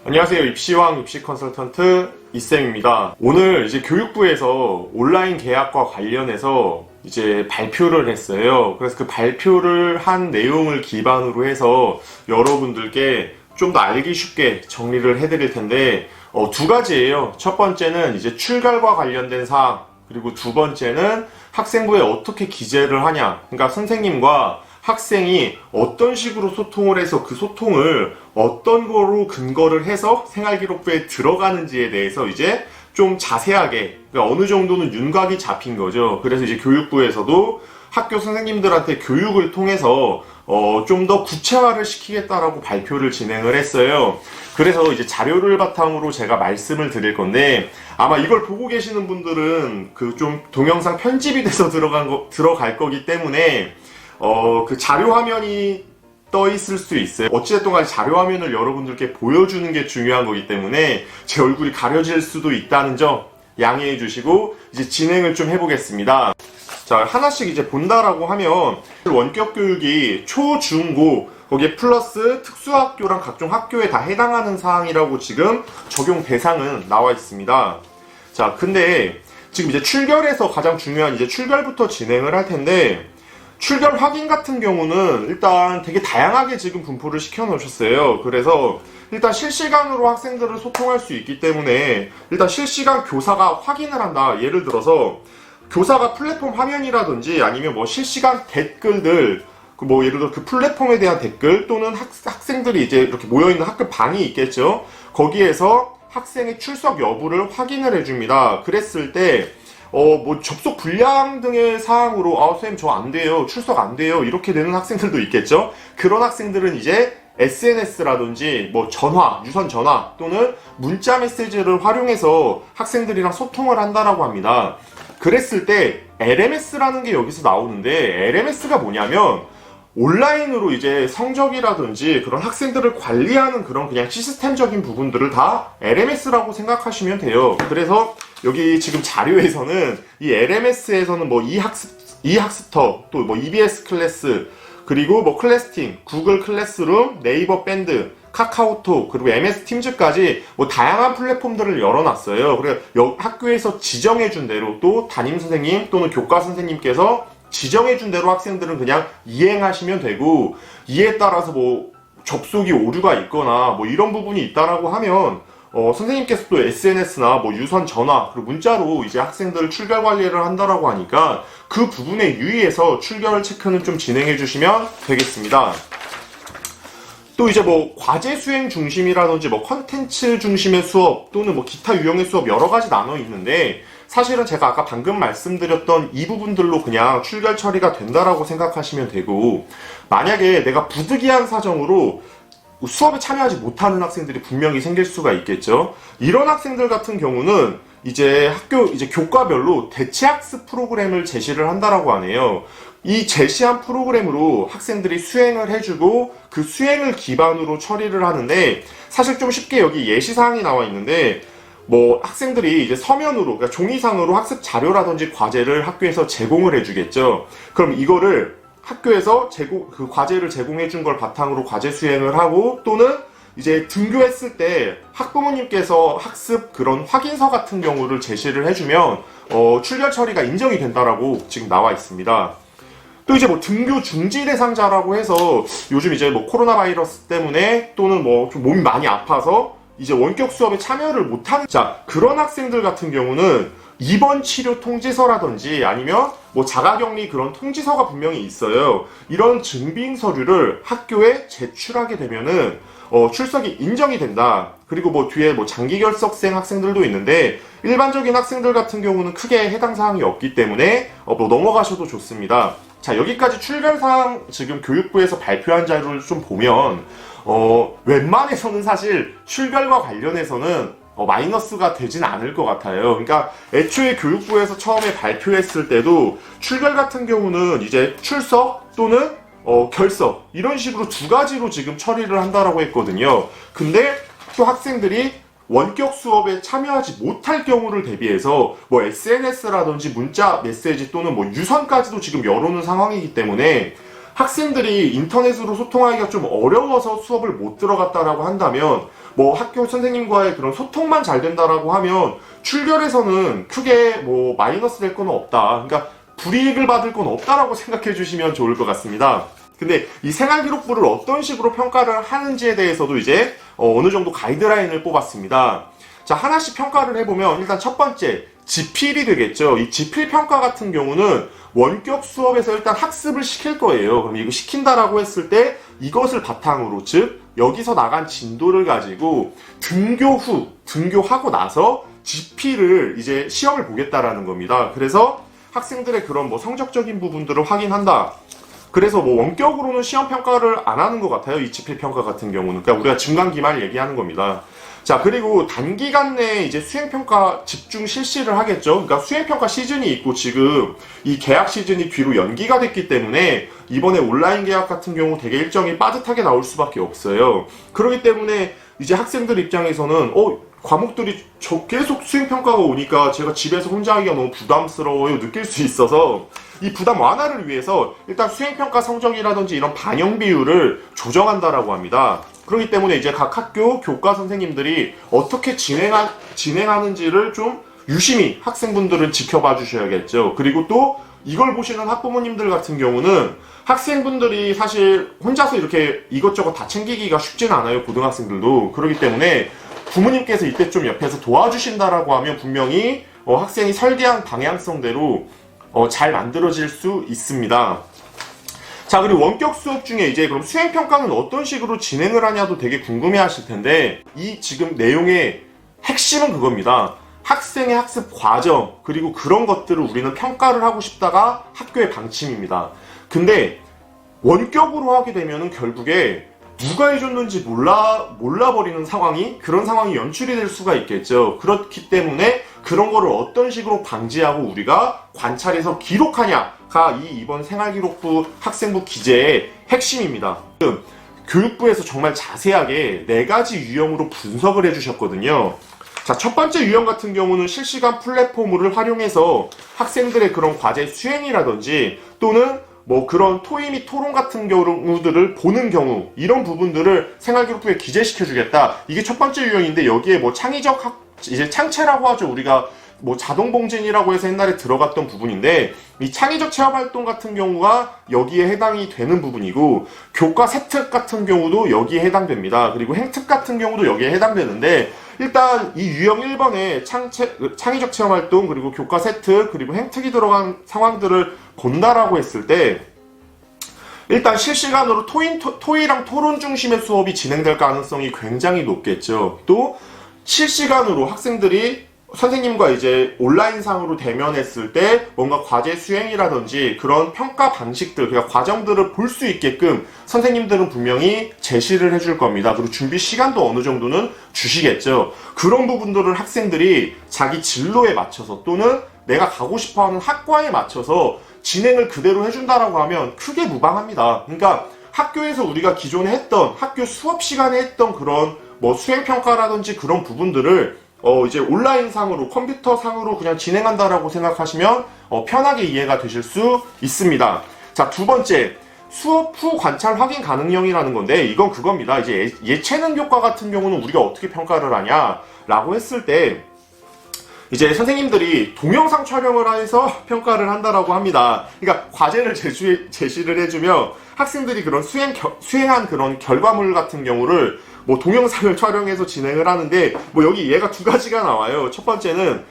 안녕하세요. 입시왕 입시 컨설턴트 이쌤입니다. 오늘 이제 교육부에서 온라인 계약과 관련해서 이제 발표를 했어요. 그래서 그 발표를 한 내용을 기반으로 해서 여러분들께 좀 더 알기 쉽게 정리를 해드릴 텐데, 두 가지예요. 첫 번째는 이제 출결과 관련된 사항, 그리고 두 번째는 학생부에 어떻게 기재를 하냐. 그러니까 선생님과 학생이 어떤 식으로 소통을 해서 그 소통을 어떤 거로 근거를 해서 생활기록부에 들어가는지에 대해서 이제 좀 자세하게, 그러니까 어느 정도는 윤곽이 잡힌 거죠. 그래서 이제 교육부에서도 학교 선생님들한테 교육을 통해서 좀 더 구체화를 시키겠다라고 발표를 진행을 했어요. 그래서 이제 자료를 바탕으로 제가 말씀을 드릴 건데, 아마 이걸 보고 계시는 분들은 그 좀 동영상 편집이 돼서 들어갈 거기 때문에 그 자료 화면이 떠 있을 수 있어요. 어찌됐든 간에 자료 화면을 여러분들께 보여주는 게 중요한 거기 때문에 제 얼굴이 가려질 수도 있다는 점 양해해 주시고 이제 진행을 좀 해보겠습니다. 자, 하나씩 이제 본다라고 하면 원격 교육이 초, 중, 고 거기에 플러스 특수학교랑 각종 학교에 다 해당하는 사항이라고 지금 적용 대상은 나와 있습니다. 자, 근데 지금 이제 출결에서 가장 중요한 이제 출결부터 진행을 할 텐데, 출결 확인 같은 경우는 일단 되게 다양하게 지금 분포를 시켜 놓으셨어요. 그래서 일단 실시간으로 학생들을 소통할 수 있기 때문에 일단 실시간 교사가 확인을 한다. 예를 들어서 교사가 플랫폼 화면이라든지 아니면 뭐 실시간 댓글들, 뭐 예를 들어 그 플랫폼에 대한 댓글 또는 학생들이 이제 이렇게 모여있는 학교 방이 있겠죠. 거기에서 학생의 출석 여부를 확인을 해줍니다. 그랬을 때 뭐 접속 불량 등의 사항으로 선생님 저 안 돼요, 출석 안 돼요, 이렇게 되는 학생들도 있겠죠. 그런 학생들은 이제 SNS라든지 뭐 전화, 유선 전화 또는 문자 메시지를 활용해서 학생들이랑 소통을 한다라고 합니다. 그랬을 때 LMS라는 게 여기서 나오는데, LMS가 뭐냐면 온라인으로 이제 성적이라든지 그런 학생들을 관리하는 그런 그냥 시스템적인 부분들을 다 LMS라고 생각하시면 돼요. 그래서 여기 지금 자료에서는 이 LMS에서는 뭐 이학습터, 또 뭐 EBS 클래스, 그리고 뭐 클래스팀, 구글 클래스룸, 네이버 밴드, 카카오톡, 그리고 MS 팀즈까지 뭐 다양한 플랫폼들을 열어놨어요. 그래서 학교에서 지정해준 대로 또 담임 선생님 또는 교과 선생님께서 지정해준 대로 학생들은 그냥 이행하시면 되고, 이에 따라서 뭐 접속이 오류가 있거나 뭐 이런 부분이 있다라고 하면 선생님께서 또 SNS나 뭐 유선 전화 그리고 문자로 이제 학생들 출결 관리를 한다라고 하니까 그 부분에 유의해서 출결 체크는 좀 진행해 주시면 되겠습니다. 또 이제 뭐 과제 수행 중심이라든지 뭐 컨텐츠 중심의 수업 또는 뭐 기타 유형의 수업 여러 가지 나눠 있는데, 사실은 제가 아까 방금 말씀드렸던 이 부분들로 그냥 출결 처리가 된다라고 생각하시면 되고, 만약에 내가 부득이한 사정으로 수업에 참여하지 못하는 학생들이 분명히 생길 수가 있겠죠. 이런 학생들 같은 경우는 이제 이제 교과별로 대체학습 프로그램을 제시를 한다라고 하네요. 이 제시한 프로그램으로 학생들이 수행을 해주고 그 수행을 기반으로 처리를 하는데, 사실 좀 쉽게 여기 예시사항이 나와 있는데, 뭐 학생들이 이제 서면으로, 그러니까 종이상으로 학습 자료라든지 과제를 학교에서 제공을 해주겠죠. 그럼 이거를 학교에서 그 과제를 제공해 준 걸 바탕으로 과제 수행을 하고, 또는 이제 등교했을 때 학부모님께서 학습 그런 확인서 같은 경우를 제시를 해주면 출결 처리가 인정이 된다라고 지금 나와 있습니다. 또 이제 뭐 등교 중지 대상자라고 해서 요즘 이제 뭐 코로나 바이러스 때문에 또는 뭐 좀 몸이 많이 아파서 이제 원격 수업에 참여를 못하는, 그런 학생들 같은 경우는 입원 치료 통지서라든지 아니면 뭐 자가격리 그런 통지서가 분명히 있어요. 이런 증빙 서류를 학교에 제출하게 되면은 출석이 인정이 된다. 그리고 뭐 뒤에 뭐 장기 결석생 학생들도 있는데, 일반적인 학생들 같은 경우는 크게 해당 사항이 없기 때문에 뭐 넘어가셔도 좋습니다. 자, 여기까지 출결 사항 지금 교육부에서 발표한 자료를 좀 보면 웬만해서는 사실 출결과 관련해서는 마이너스가 되진 않을 것 같아요. 그러니까 애초에 교육부에서 처음에 발표했을 때도 출결 같은 경우는 이제 출석 또는 결석 이런 식으로 두 가지로 지금 처리를 한다라고 했거든요. 근데 또 학생들이 원격 수업에 참여하지 못할 경우를 대비해서 뭐 SNS라든지 문자 메시지 또는 뭐 유선까지도 지금 열어놓은 상황이기 때문에 학생들이 인터넷으로 소통하기가 좀 어려워서 수업을 못 들어갔다라고 한다면, 뭐 학교 선생님과의 그런 소통만 잘 된다라고 하면 출결에서는 크게 뭐 마이너스 될 건 없다. 그러니까 불이익을 받을 건 없다라고 생각해 주시면 좋을 것 같습니다. 근데 이 생활기록부를 어떤 식으로 평가를 하는지에 대해서도 이제 어느 정도 가이드라인을 뽑았습니다. 자, 하나씩 평가를 해보면 일단 첫 번째, 지필이 되겠죠. 이 지필 평가 같은 경우는 원격 수업에서 일단 학습을 시킬 거예요. 그럼 이거 시킨다라고 했을 때 이것을 바탕으로, 즉 여기서 나간 진도를 가지고 등교하고 나서 지필을 이제 시험을 보겠다라는 겁니다. 그래서 학생들의 그런 뭐 성적적인 부분들을 확인한다. 그래서 뭐 원격으로는 시험 평가를 안 하는 것 같아요. 이 지필 평가 같은 경우는. 그러니까 우리가 중간기말 얘기하는 겁니다. 자, 그리고 단기간 내에 이제 수행평가 집중 실시를 하겠죠. 그러니까 수행평가 시즌이 있고 지금 이 계약 시즌이 뒤로 연기가 됐기 때문에 이번에 온라인 계약 같은 경우 되게 일정이 빠듯하게 나올 수밖에 없어요. 그렇기 때문에 이제 학생들 입장에서는 과목들이 계속 수행평가가 오니까 제가 집에서 혼자 하기가 너무 부담스러워요 느낄 수 있어서 이 부담 완화를 위해서 일단 수행평가 성적이라든지 이런 반영 비율을 조정한다라고 합니다. 그렇기 때문에 이제 각 학교 교과 선생님들이 어떻게 진행하는지를 좀 유심히 학생분들은 지켜봐 주셔야겠죠. 그리고 또 이걸 보시는 학부모님들 같은 경우는 학생분들이 사실 혼자서 이렇게 이것저것 다 챙기기가 쉽진 않아요. 고등학생들도. 그렇기 때문에 부모님께서 이때 좀 옆에서 도와주신다라고 하면 분명히 학생이 설계한 방향성대로 잘 만들어질 수 있습니다. 자, 그리고 원격 수업 중에 이제 그럼 수행평가는 어떤 식으로 진행을 하냐도 되게 궁금해 하실 텐데, 이 지금 내용의 핵심은 그겁니다. 학생의 학습 과정, 그리고 그런 것들을 우리는 평가를 하고 싶다가 학교의 방침입니다. 근데 원격으로 하게 되면은 결국에 누가 해줬는지 몰라버리는 그런 상황이 연출이 될 수가 있겠죠. 그렇기 때문에 그런 거를 어떤 식으로 방지하고 우리가 관찰해서 기록하냐가 이번 생활기록부 학생부 기재의 핵심입니다. 교육부에서 정말 자세하게 4가지 유형으로 분석을 해주셨거든요. 자, 첫 번째 유형 같은 경우는 실시간 플랫폼을 활용해서 학생들의 그런 과제 수행이라든지 또는 뭐 그런 토의 및 토론 같은 경우들을 보는 경우, 이런 부분들을 생활기록부에 기재시켜주겠다. 이게 첫 번째 유형인데, 여기에 뭐 이제 창체라고 하죠. 우리가 뭐 자동봉진이라고 해서 옛날에 들어갔던 부분인데, 이 창의적 체험활동 같은 경우가 여기에 해당이 되는 부분이고, 교과 세특 같은 경우도 여기에 해당됩니다. 그리고 행특 같은 경우도 여기에 해당되는데, 일단 이 유형 1번에 창의적 체험활동, 그리고 교과 세특, 그리고 행특이 들어간 상황들을 본다라고 했을 때, 일단 실시간으로 토의랑 토론 중심의 수업이 진행될 가능성이 굉장히 높겠죠. 또 실시간으로 학생들이 선생님과 이제 온라인상으로 대면했을 때 뭔가 과제 수행이라든지 그런 평가 방식들, 그러니까 과정들을 볼 수 있게끔 선생님들은 분명히 제시를 해줄 겁니다. 그리고 준비 시간도 어느 정도는 주시겠죠. 그런 부분들을 학생들이 자기 진로에 맞춰서 또는 내가 가고 싶어하는 학과에 맞춰서 진행을 그대로 해준다라고 하면 크게 무방합니다. 그러니까 학교에서 우리가 기존에 했던 학교 수업 시간에 했던 그런 뭐 수행평가라든지 그런 부분들을 이제 온라인상으로 컴퓨터상으로 그냥 진행한다라고 생각하시면 편하게 이해가 되실 수 있습니다. 자, 두 번째, 수업 후 관찰 확인 가능형이라는 건데, 이건 그겁니다. 이제 예체능 교과 같은 경우는 우리가 어떻게 평가를 하냐라고 했을 때, 이제 선생님들이 동영상 촬영을 해서 평가를 한다라고 합니다. 그러니까 과제를 제시를 해주면 학생들이 그런 수행한 그런 결과물 같은 경우를 뭐 동영상을 촬영해서 진행을 하는데, 뭐 여기 얘가 2가지가 나와요. 첫 번째는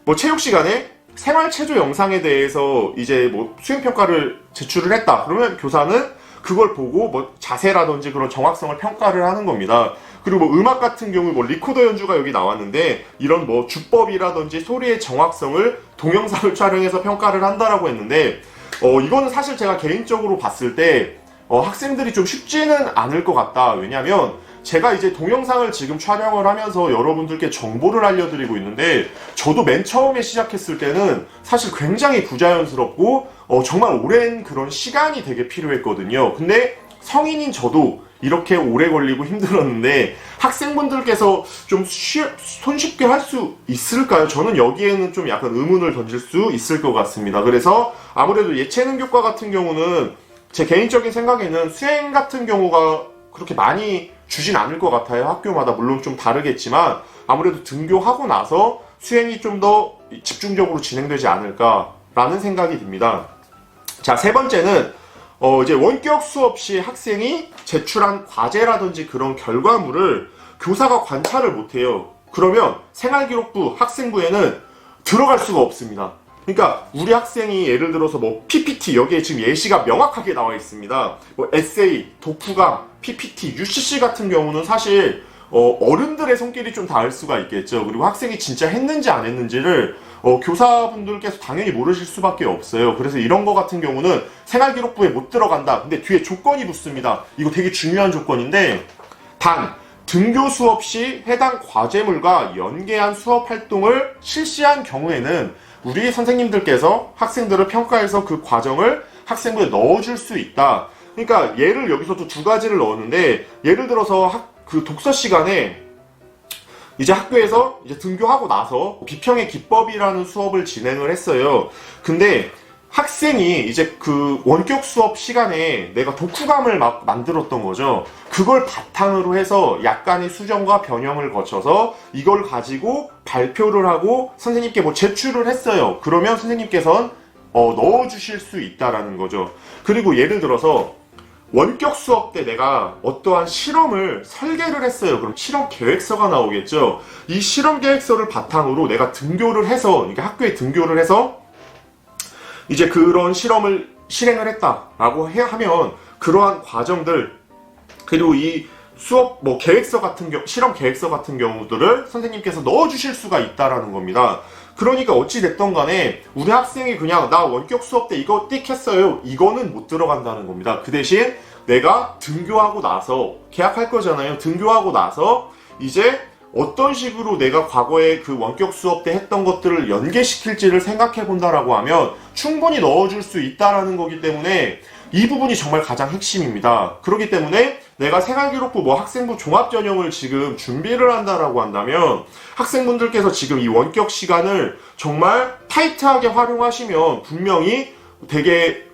뭐 체육 시간에 생활체조 영상에 대해서 이제 뭐 수행평가를 제출을 했다. 그러면 교사는 그걸 보고 뭐 자세라든지 그런 정확성을 평가를 하는 겁니다. 그리고 뭐 음악 같은 경우 뭐 리코더 연주가 여기 나왔는데, 이런 뭐 주법이라든지 소리의 정확성을 동영상을 촬영해서 평가를 한다라고 했는데, 이거는 사실 제가 개인적으로 봤을 때 학생들이 좀 쉽지는 않을 것 같다. 왜냐면 제가 이제 동영상을 지금 촬영을 하면서 여러분들께 정보를 알려드리고 있는데, 저도 맨 처음에 시작했을 때는 사실 굉장히 부자연스럽고 정말 오랜 그런 시간이 되게 필요했거든요. 근데 성인인 저도 이렇게 오래 걸리고 힘들었는데 학생분들께서 좀 손쉽게 할 수 있을까요? 저는 여기에는 좀 약간 의문을 던질 수 있을 것 같습니다. 그래서 아무래도 예체능 교과 같은 경우는 제 개인적인 생각에는 수행 같은 경우가 그렇게 많이 주진 않을 것 같아요. 학교마다 물론 좀 다르겠지만 아무래도 등교하고 나서 수행이 좀 더 집중적으로 진행되지 않을까라는 생각이 듭니다. 자, 세 번째는 이제 원격 수업 시 학생이 제출한 과제라든지 그런 결과물을 교사가 관찰을 못해요. 그러면 생활기록부, 학생부에는 들어갈 수가 없습니다. 그러니까 우리 학생이 예를 들어서 뭐 PPT, 여기에 지금 예시가 명확하게 나와 있습니다. 뭐 에세이, 독후감, PPT, UCC 같은 경우는 사실 어른들의 손길이 좀 닿을 수가 있겠죠. 그리고 학생이 진짜 했는지 안 했는지를 교사분들께서 당연히 모르실 수밖에 없어요. 그래서 이런 거 같은 경우는 생활기록부에 못 들어간다. 근데 뒤에 조건이 붙습니다. 이거 되게 중요한 조건인데, 단 등교 수업 시 해당 과제물과 연계한 수업 활동을 실시한 경우에는 우리 선생님들께서 학생들을 평가해서 그 과정을 학생부에 넣어줄 수 있다. 그러니까 예를 여기서도 두 가지를 넣었는데, 예를 들어서 그 독서 시간에 이제 학교에서 이제 등교하고 나서 비평의 기법이라는 수업을 진행을 했어요. 근데 학생이 이제 그 원격 수업 시간에 내가 독후감을 막 만들었던 거죠. 그걸 바탕으로 해서 약간의 수정과 변형을 거쳐서 이걸 가지고 발표를 하고 선생님께 뭐 제출을 했어요. 그러면 선생님께서는 넣어주실 수 있다라는 거죠. 그리고 예를 들어서 원격 수업 때 내가 어떠한 실험을 설계를 했어요. 그럼 실험 계획서가 나오겠죠. 이 실험 계획서를 바탕으로 내가 등교를 해서, 그러니까 학교에 등교를 해서 이제 그런 실험을 실행을 했다라고 하면 그러한 과정들, 그리고 이 수업 뭐 계획서 같은 경우, 실험 계획서 같은 경우들을 선생님께서 넣어주실 수가 있다라는 겁니다. 그러니까 어찌 됐던 간에 우리 학생이 그냥 나 원격 수업 때 이거 띡 했어요, 이거는 못 들어간다는 겁니다. 그 대신 내가 등교하고 나서 개학할 거잖아요. 등교하고 나서 이제 어떤 식으로 내가 과거에 그 원격 수업 때 했던 것들을 연계시킬지를 생각해 본다라고 하면 충분히 넣어줄 수 있다라는 거기 때문에 이 부분이 정말 가장 핵심입니다. 그렇기 때문에 내가 생활기록부 뭐 학생부 종합전형을 지금 준비를 한다라고 한다면 학생분들께서 지금 이 원격 시간을 정말 타이트하게 활용하시면 분명히 되게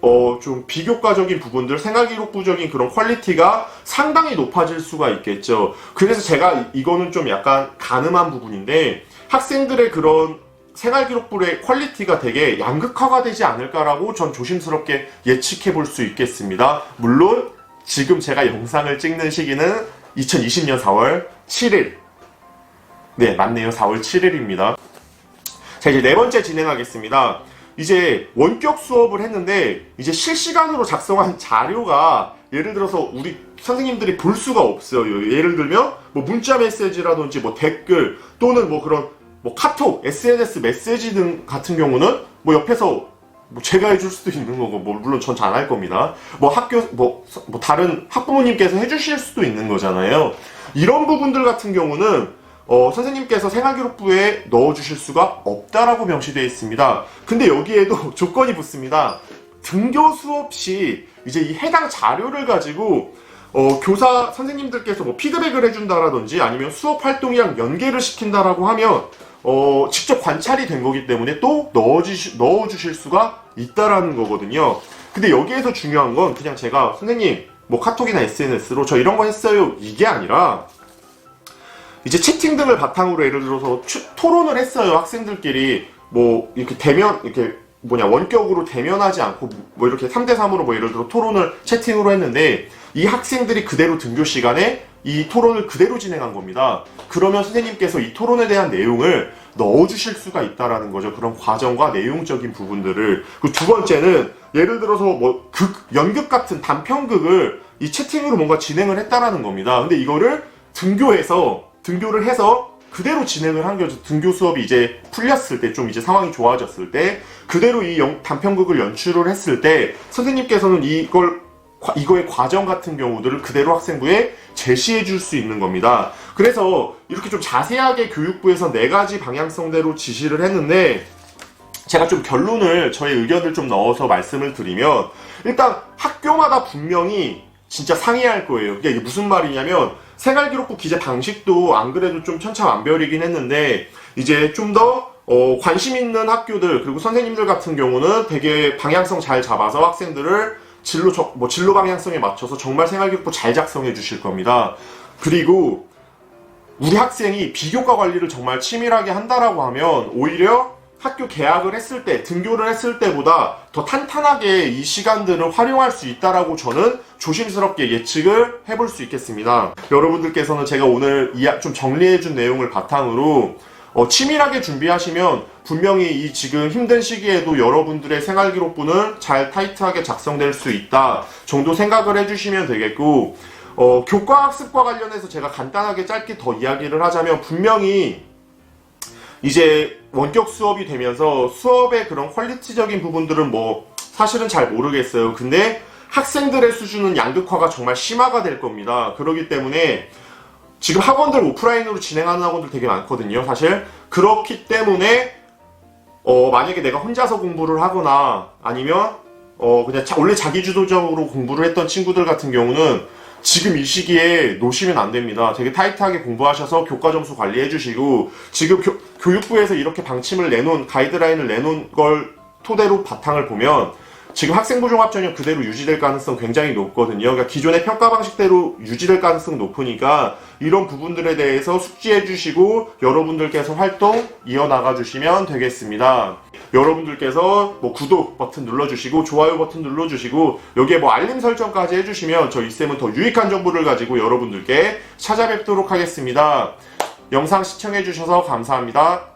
좀 비교과적인 부분들, 생활기록부적인 그런 퀄리티가 상당히 높아질 수가 있겠죠. 그래서 제가 이거는 좀 약간 가늠한 부분인데 학생들의 그런 생활기록부의 퀄리티가 되게 양극화가 되지 않을까라고 전 조심스럽게 예측해 볼 수 있겠습니다. 물론 지금 제가 영상을 찍는 시기는 2020년 4월 7일. 네, 맞네요. 4월 7일입니다. 자, 이제 네 번째 진행하겠습니다. 이제 원격 수업을 했는데 이제 실시간으로 작성한 자료가 예를 들어서 우리 선생님들이 볼 수가 없어요. 예를 들면 뭐 문자 메시지라든지 뭐 댓글 또는 뭐 그런 뭐 카톡, SNS 메시지 등 같은 경우는 뭐 옆에서 뭐 제가 해줄 수도 있는 거고, 뭐 물론 전 잘 안 할 겁니다. 뭐 학교 뭐 다른 학부모님께서 해주실 수도 있는 거잖아요. 이런 부분들 같은 경우는 선생님께서 생활기록부에 넣어주실 수가 없다라고 명시되어 있습니다. 근데 여기에도 조건이 붙습니다. 등교 수업 시 이제 이 해당 자료를 가지고 교사 선생님들께서 뭐 피드백을 해준다라든지 아니면 수업 활동이랑 연계를 시킨다라고 하면 직접 관찰이 된 거기 때문에 또 넣어주실 수가 있다라는 거거든요. 근데 여기에서 중요한 건 그냥 제가 선생님 뭐 카톡이나 SNS로 저 이런 거 했어요 이게 아니라 이제 채팅 등을 바탕으로 예를 들어서 토론을 했어요. 학생들끼리 뭐 이렇게 원격으로 대면하지 않고 뭐 이렇게 3대3으로 뭐 예를 들어 토론을 채팅으로 했는데 이 학생들이 그대로 등교 시간에 이 토론을 그대로 진행한 겁니다. 그러면 선생님께서 이 토론에 대한 내용을 넣어주실 수가 있다라는 거죠. 그런 과정과 내용적인 부분들을. 그리고 두 번째는 예를 들어서 뭐 연극 같은 단편극을 이 채팅으로 뭔가 진행을 했다라는 겁니다. 근데 이거를 등교를 해서 그대로 진행을 한 거죠. 등교 수업이 이제 풀렸을 때, 좀 이제 상황이 좋아졌을 때, 그대로 이 단편극을 연출을 했을 때, 선생님께서는 이거의 과정 같은 경우들을 그대로 학생부에 제시해 줄 수 있는 겁니다. 그래서 이렇게 좀 자세하게 교육부에서 4가지 방향성대로 지시를 했는데, 제가 좀 저의 의견을 좀 넣어서 말씀을 드리면, 일단 학교마다 분명히 진짜 상의할 거예요. 이게 무슨 말이냐면, 생활기록부 기재 방식도 안 그래도 좀 천차만별이긴 했는데 이제 좀 더 관심 있는 학교들 그리고 선생님들 같은 경우는 되게 방향성 잘 잡아서 학생들을 진로 방향성에 맞춰서 정말 생활기록부 잘 작성해 주실 겁니다. 그리고 우리 학생이 비교과 관리를 정말 치밀하게 한다라고 하면 오히려 학교 개학을 했을 때, 등교를 했을 때보다 더 탄탄하게 이 시간들을 활용할 수 있다라고 저는 조심스럽게 예측을 해볼 수 있겠습니다. 여러분들께서는 제가 오늘 좀 정리해준 내용을 바탕으로 치밀하게 준비하시면 분명히 이 지금 힘든 시기에도 여러분들의 생활기록부는 잘 타이트하게 작성될 수 있다 정도 생각을 해주시면 되겠고, 교과학습과 관련해서 제가 간단하게 짧게 더 이야기를 하자면, 분명히 이제 원격 수업이 되면서 수업의 그런 퀄리티적인 부분들은 사실은 잘 모르겠어요. 근데 학생들의 수준은 양극화가 정말 심화가 될 겁니다. 그렇기 때문에 지금 학원들 오프라인으로 진행하는 학원들 되게 많거든요, 사실. 그렇기 때문에 만약에 내가 혼자서 공부를 하거나 아니면 그냥 원래 자기주도적으로 공부를 했던 친구들 같은 경우는 지금 이 시기에 놓으시면 안 됩니다. 되게 타이트하게 공부하셔서 교과 점수 관리해 주시고, 지금 교육부에서 이렇게 방침을 내놓은, 가이드라인을 내놓은 걸 토대로 바탕을 보면 지금 학생부 종합전형 그대로 유지될 가능성 굉장히 높거든요. 그러니까 기존의 평가 방식대로 유지될 가능성 높으니까 이런 부분들에 대해서 숙지해 주시고 여러분들께서 활동 이어나가 주시면 되겠습니다. 여러분들께서 구독 버튼 눌러주시고 좋아요 버튼 눌러주시고 여기에 알림 설정까지 해주시면 저희 쌤은 더 유익한 정보를 가지고 여러분들께 찾아뵙도록 하겠습니다. 영상 시청해 주셔서 감사합니다.